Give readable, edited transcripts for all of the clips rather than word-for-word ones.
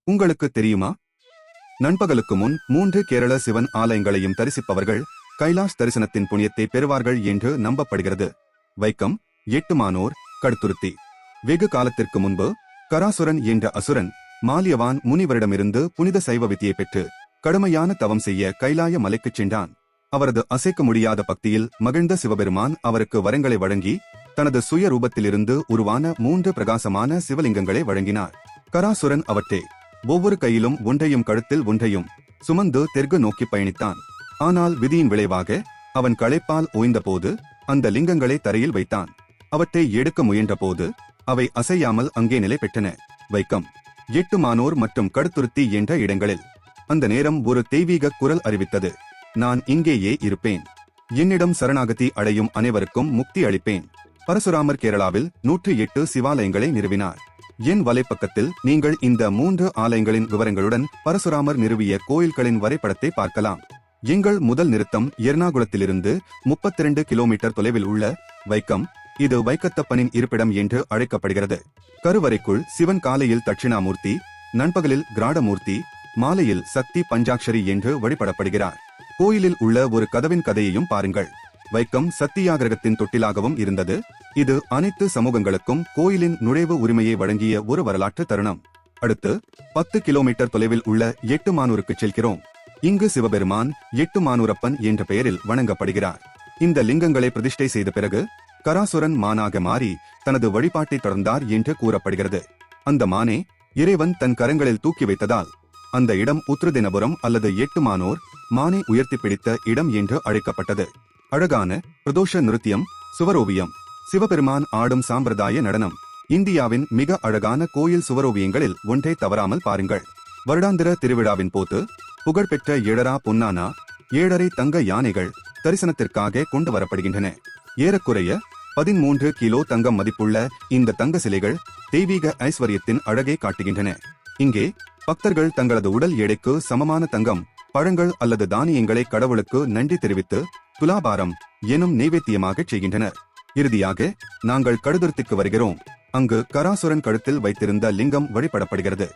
உங்களுக்கு தெரியுமா? நண்பகலுக்கு முன் 3 கேரள சிவன் ஆலயங்களையும் தரிசிப்பவர்கள் கைலாஷ் தரிசனத்தின் புண்ணியத்தை பெறுவார்கள் என்று நம்பப்படுகிறது. வைக்கம், எட்டுமானூர், கடுத்துருத்தி. வெகு காலத்திற்கு முன்பு கராசுரன் என்ற அசுரன் மாலியவான் முனிவரிடமிருந்து புனித சைவ வித்தியை பெற்று கடுமையான தவம் செய்ய கைலாய மலைக்குச் சென்றான். அவரது அசைக்க முடியாத பக்தியில் மகிழ்ந்த சிவபெருமான் அவருக்கு வரங்களை வழங்கி தனது சுய ரூபத்திலிருந்து உருவான 3 பிரகாசமான சிவலிங்கங்களை வழங்கினார். கராசுரன் அவற்றை ஒவ்வொரு கையிலும் ஒன்றையும் கழுத்தில் ஒன்றையும் சுமந்து தெற்கு நோக்கி பயணித்தான். ஆனால் விதியின் விளைவாக அவன் களைப்பால் ஓய்ந்தபோது அந்த லிங்கங்களை தரையில் வைத்தான். அவற்றை எடுக்க முயன்றபோது அவை அசையாமல் அங்கே நிலை பெற்றன. வைக்கம், எட்டுமானூர் மற்றும் கடுத்துருத்தி என்ற இடங்களில் அந்த நேரம் ஒரு தெய்வீக குரல் அறிவித்தது. நான் இங்கேயே இருப்பேன். என்னிடம் சரணாகதி அடையும் அனைவருக்கும் முக்தி அளிப்பேன். பரசுராமர் கேரளாவில் 108 சிவாலயங்களை நிறுவினார். என் வலைப்பக்கத்தில் நீங்கள் இந்த 3 ஆலயங்களின் விவரங்களுடன் பரசுராமர் நிறுவிய கோயில்களின் வரைபடத்தை பார்க்கலாம். எங்கள் முதல் நிறுத்தம் எர்ணாகுளத்திலிருந்து 32 கிலோமீட்டர் தொலைவில் உள்ள வைக்கம். இது வைக்கத்தப்பனின் இருப்பிடம் என்று அழைக்கப்படுகிறது. கருவறைக்குள் சிவன் காலையில் தட்சிணாமூர்த்தி, நண்பகலில் கிராடமூர்த்தி, மாலையில் சக்தி பஞ்சாட்சரி என்று வழிபடப்படுகிறார். கோயிலில் உள்ள ஒரு கதவின் கதையையும் பாருங்கள். வைக்கம் சத்தியாகிரகத்தின் தொட்டிலாகவும் இருந்தது. இது அனைத்து சமூகங்களுக்கும் கோயிலின் நுழைவு உரிமையை வழங்கிய ஒரு வரலாற்று தருணம். அடுத்து 10 கிலோமீட்டர் தொலைவில் உள்ள எட்டுமானூருக்கு செல்கிறோம். இங்கு சிவபெருமான் எட்டுமானூரப்பன் என்ற பெயரில் வணங்கப்படுகிறார். இந்த லிங்கங்களை பிரதிஷ்டை செய்த பிறகு கராசுரன் மானாக மாறி தனது வழிபாட்டை தொடர்ந்தார் என்று கூறப்படுகிறது. அந்த மானே இறைவன் தன் கரங்களில் தூக்கி வைத்ததால் அந்த இடம் உத்ருதினபுரம் அல்லது எட்டுமானூர், மானை உயர்த்தி பிடித்த இடம் என்று அழைக்கப்பட்டது. அழகான பிரதோஷ நிருத்தியம், சுவரோவியம், சிவபெருமான் ஆடும் சாம்பிரதாய நடனம். இந்தியாவின் மிக அழகான கோயில் சுவரோவியங்களில் ஒன்றை தவறாமல் பாருங்கள். வருடாந்திர திருவிழாவின் போது புகழ்பெற்ற 7 பொன்னானா 7.5 தங்க யானைகள் தரிசனத்திற்காக கொண்டு வரப்படுகின்றன. ஏறக்குறைய 13 கிலோ தங்கம் மதிப்புள்ள இந்த தங்க சிலைகள் தெய்வீக ஐஸ்வர்யத்தின் அழகை காட்டுகின்றன. இங்கே பக்தர்கள் தங்களது உடல் எடைக்கு சமமான தங்கம், பழங்கள் அல்லது தானியங்களை கடவுளுக்கு நன்றி தெரிவித்து துலாபாரம் எனும் நைவேத்தியமாக செய்கின்றனர். இறுதியாக நாங்கள் கடுதுருத்திக்கு வருகிறோம். அங்கு கராசுரன் கழுத்தில் வைத்திருந்த லிங்கம் வழிபடப்படுகிறது.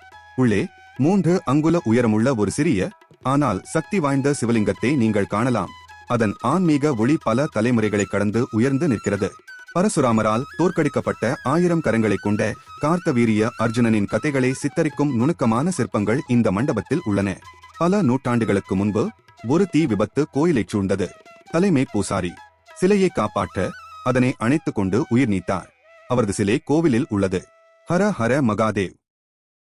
உள்ளே 3 அங்குல உயரமுள்ள ஒரு சிறிய ஆனால் சக்தி வாய்ந்த சிவலிங்கத்தை நீங்கள் காணலாம். அதன் ஆன்மீக ஒளி பல தலைமுறைகளை கடந்து உயர்ந்து நிற்கிறது. பரசுராமரால் தோற்கடிக்கப்பட்ட 1000 கரங்களை கொண்ட கார்த்தவீரிய அர்ஜுனனின் கதைகளை சித்தரிக்கும் நுணுக்கமான சிற்பங்கள் இந்த மண்டபத்தில் உள்ளன. பல நூற்றாண்டுகளுக்கு முன்பு ஒரு தீ விபத்து கோயிலைச் சூழ்ந்தது. தலைமை பூசாரி சிலையை காப்பாற்ற அதனை அணைத்துக் கொண்டு உயிர் நீத்தார். அவரது சிலை கோவிலில் உள்ளது. ஹர ஹர மகாதேவ்.